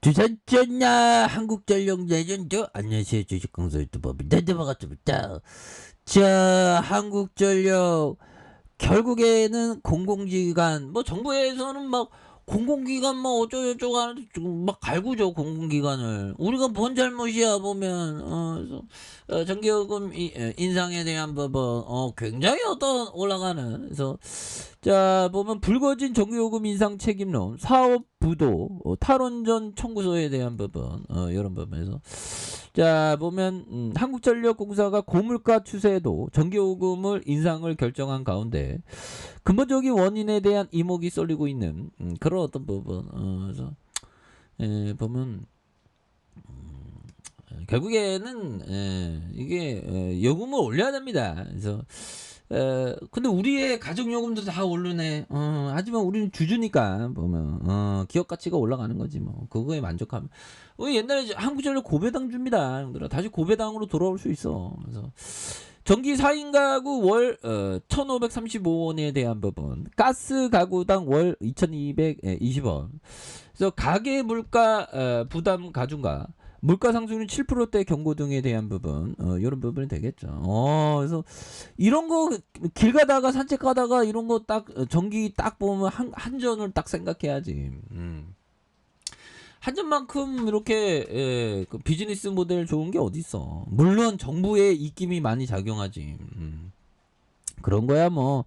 주산전야 한국전력 레전드 안녕하세요 주식강사 유튜버입니다. 네 반갑습니다. 자 한국전력 결국에는 공공기관 뭐 정부에서는 막 공공기관 뭐 어쩌고저쩌고 하는데 막 갈구죠 공공기관을. 우리가 뭔 잘못이야 보면 그래서 전기요금 인상에 대한 부분 굉장히 어떤 올라가는. 그래서 자 보면 불거진 전기요금 인상 책임론 사업부도 탈원전 청구서에 대한 부분 이런 부분에서 자 보면 한국전력공사가 고물가 추세도 전기요금을 인상을 결정한 가운데 근본적인 원인에 대한 이목이 쏠리고 있는 그런 어떤 부분 그래서 보면 결국에는 이게 요금을 올려야 됩니다. 그래서 근데 우리의 가정요금도 다 오르네. 하지만 우리는 주주니까 보면 기업 가치가 올라가는 거지 뭐. 그거에 만족하면. 우리 옛날에 한국전력 고배당 줍니다. 형들아. 다시 고배당으로 돌아올 수 있어. 그래서 전기 4인 가구 월 1,535원에 대한 부분, 가스 가구당 월 2,220원. 그래서 가계 물가 부담 가중과 물가 상승률 7%대 경고 등에 대한 부분 이런 부분이 되겠죠. 그래서 이런 거 길 가다가 산책 가다가 이런 거 딱 전기 딱 보면 한전을 딱 생각해야지. 한전만큼 이렇게 그 비즈니스 모델 좋은 게 어딨어. 물론 정부의 입김이 많이 작용하지. 그런 거야 뭐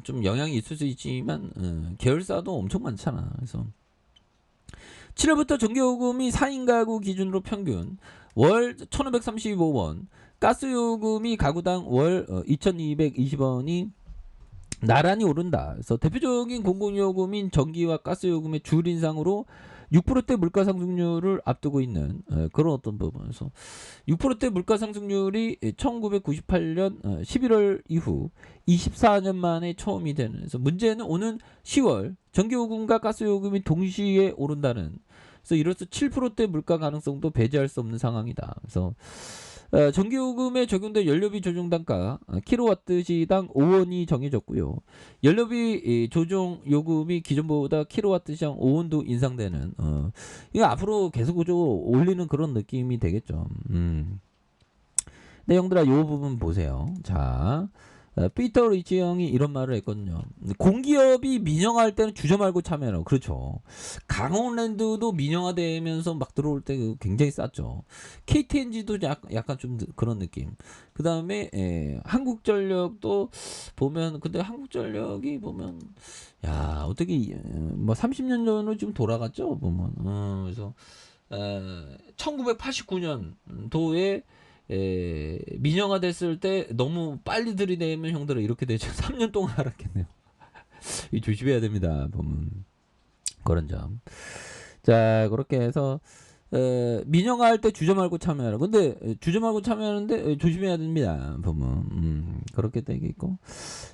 좀 영향이 있을 수 있지만 계열사도 엄청 많잖아. 그래서 7월부터 전기요금이 4인 가구 기준으로 평균 월 1,535원, 가스요금이 가구당 월 2,220원이 나란히 오른다. 그래서 대표적인 공공요금인 전기와 가스요금의 줄 인상으로 6%대 물가 상승률을 앞두고 있는 그런 어떤 부분에서 6%대 물가 상승률이 1998년 11월 이후 24년 만에 처음이 되는. 그래서 문제는 오는 10월 전기요금과 가스요금이 동시에 오른다는. 그래서 이로써 7%대 물가 가능성도 배제할 수 없는 상황이다. 그래서 전기요금에 적용된 연료비 조정 단가 킬로와트시당 5원이 정해졌고요. 연료비 조정 요금이 기존보다 킬로와트시당 5원도 인상되는 이거 앞으로 계속 올리는 그런 느낌이 되겠죠. 네, 형들아, 요 부분 보세요. 자, 피터 리치 형이 이런 말을 했거든요. 공기업이 민영화할 때는 주저 말고 참여하라고. 그렇죠. 강원랜드도 민영화되면서 막 들어올 때 굉장히 쌌죠. KTNG도 약간 좀 그런 느낌. 그 다음에 한국전력도 보면, 근데 한국전력이 보면 야 어떻게 뭐 30년 전으로 지금 돌아갔죠. 보면 그래서 1989년도에 민영화 됐을 때 너무 빨리 들이대면 형들은 이렇게 되죠. 3년 동안 하락했네요. 이 조심해야 됩니다. 보면 그런 점. 자 그렇게 해서 민영화할 때 주저 말고 참여하라. 근데 주저 말고 참여하는데 조심해야 됩니다. 보면 그렇게 되겠고.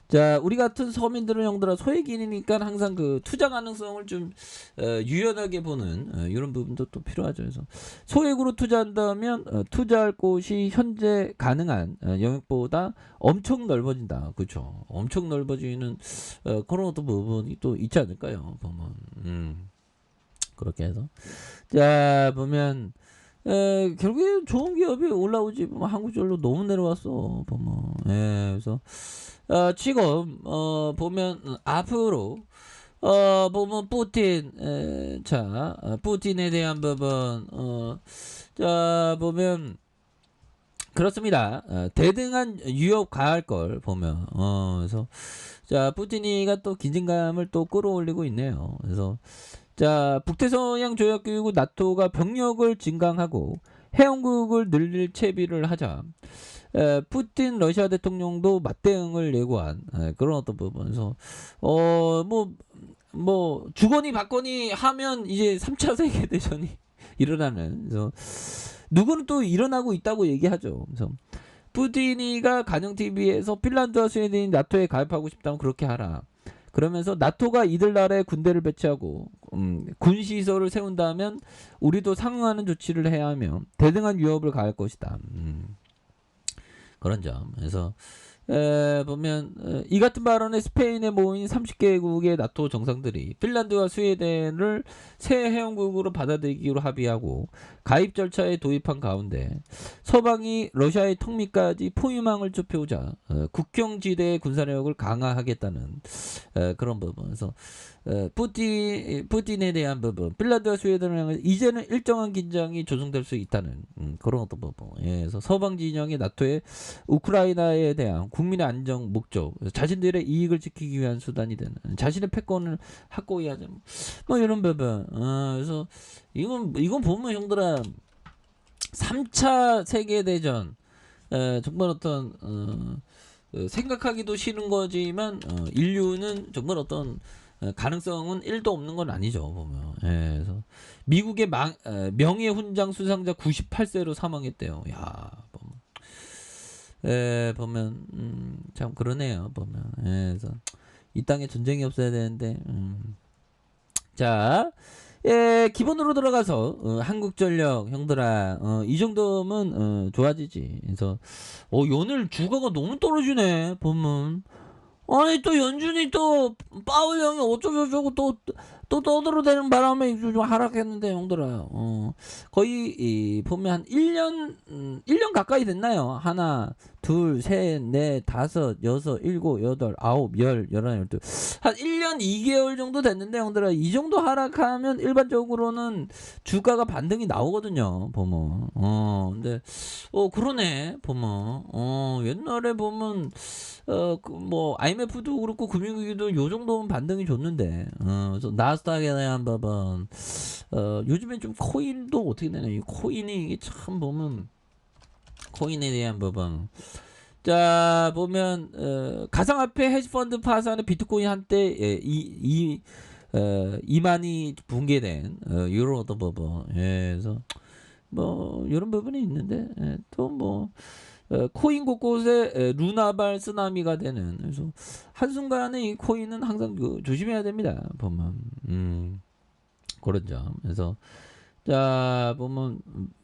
자 우리 같은 서민들은 형들아 소액인이니까 항상 그 투자 가능성을 좀 유연하게 보는 이런 부분도 또 필요하죠. 그래서 소액으로 투자한다면 투자할 곳이 현재 가능한 영역보다 엄청 넓어진다. 그렇죠. 엄청 넓어지는 그런 어떤 부분이 또 있지 않을까요? 보면 그렇게 해서 자 보면 결국에 좋은 기업이 올라오지. 보면 한국전력 너무 내려왔어. 보면 그래서 지금 보면 앞으로 보면 푸틴 자 푸틴에 대한 부분 자 보면 그렇습니다. 대등한 유럽 가할 걸 보면 그래서 자 푸틴이가 또 긴장감을 또 끌어올리고 있네요. 그래서 자 북대서양 조약 기구 나토가 병력을 증강하고 해양국을 늘릴 채비를 하자. 푸틴 러시아 대통령도 맞대응을 예고한 그런 어떤 부분에서 뭐 주거니 받거니 하면 이제 3차 세계대전이 일어나는. 그래서 누구는 또 일어나고 있다고 얘기하죠. 그래서 푸틴이가 가정 TV에서 핀란드와 스웨덴이 나토에 가입하고 싶다면 그렇게 하라. 그러면서 나토가 이들 나라에 군대를 배치하고 군 시설을 세운다면 우리도 상응하는 조치를 해야 하며 대등한 유업을 가할 것이다. 그런 점. 그래서 보면 이 같은 발언에 스페인에 모인 30개국의 나토 정상들이 핀란드와 스웨덴을 새 회원국으로 받아들이기로 합의하고 가입 절차에 도입한 가운데 서방이 러시아의 턱밑까지 포위망을 좁혀오자 국경지대의 군사력을 강화하겠다는 그런 부분에서 푸틴에 대한 부분, 핀란드와 스웨덴을 향해 이제는 일정한 긴장이 조성될 수 있다는 그런 어떤 부분. 예, 그래서 서방 진영의 나토의 우크라이나에 대한 국민의 안정 목적, 자신들의 이익을 지키기 위한 수단이 되는 자신의 패권을 확고히 하자. 뭐 이런 부분. 그래서 이건 보면 형들아 3차 세계대전 정말 어떤 생각하기도 싫은 거지만 인류는 정말 어떤 가능성은 1도 없는 건 아니죠 보면. 예, 그래서 미국의 명예훈장 수상자 98세로 사망했대요. 야 보면 참 그러네요 보면. 예, 그래서 이 땅에 전쟁이 없어야 되는데. 자, 기본으로 들어가서 한국전력 형들아 이 정도면 좋아지지. 그래서 오늘 주가가 너무 떨어지네 보면. 아니 또 연준이 또 파월 형이 어쩌고저쩌고 또 떠들어대는 바람에 좀 하락했는데 형들아 거의 보면 한 1년 가까이 됐나요? 하나 둘 셋 넷 다섯 여섯 일곱 여덟 아홉 열 열하나 열둘 한 1년 2개월 정도 됐는데 형들아 이 정도 하락하면 일반적으로는 주가가 반등이 나오거든요 보면. 근데 그러네 보면. 옛날에 보면 뭐 IMF도 그렇고 금융위기도 요 정도면 반등이 좋는데 그래서 나스닥에 대한 부분 요즘엔 좀 코인도 어떻게 되냐. 이 코인이 이게 참 보면 코인에 대한 부분. 자 보면 가상화폐 헤지펀드 파산에 비트코인 한때 이만이 붕괴된 이런 어떤 부분. 예, 그래서 뭐 이런 부분이 있는데 또 뭐 코인 곳곳에 루나발 쓰나미가 되는. 그래서 한순간에 이 코인은 항상 조심해야 됩니다 보면. 그런 점. 그래서 자 보면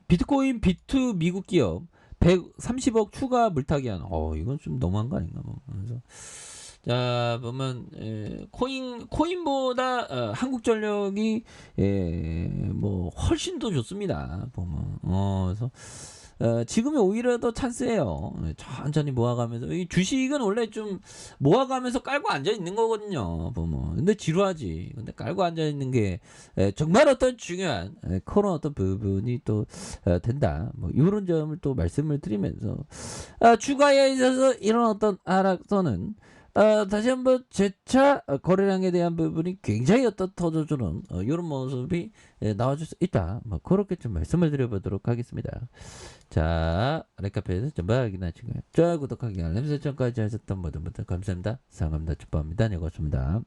비트코인 비트 미국 기업 130억 추가 물타기한. 이건 좀 너무한 거 아닌가 뭐. 그래서 자 보면 코인보다 한국전력이 뭐 훨씬 더 좋습니다 보면. 그래서 지금이 오히려 더 찬스예요. 천천히 모아가면서. 이 주식은 원래 좀 모아가면서 깔고 앉아 있는 거거든요 보면. 근데 지루하지. 근데 깔고 앉아 있는 게 정말 어떤 중요한 그런 어떤 부분이 또 된다. 뭐 이런 점을 또 말씀을 드리면서 주가에 있어서 이런 어떤 하락선은 다시 한번 재차 거래량에 대한 부분이 굉장히 어떤 터져주는 이런 모습이 나와줄 수 있다. 뭐 그렇게 좀 말씀을 드려보도록 하겠습니다. 자, 랩카페에서 전부 확인하시고요. 좋아요, 구독하기, 알림 설정까지 하셨던 모든 분들 감사합니다. 사랑합니다. 축복합니다. 네, 고맙습니다.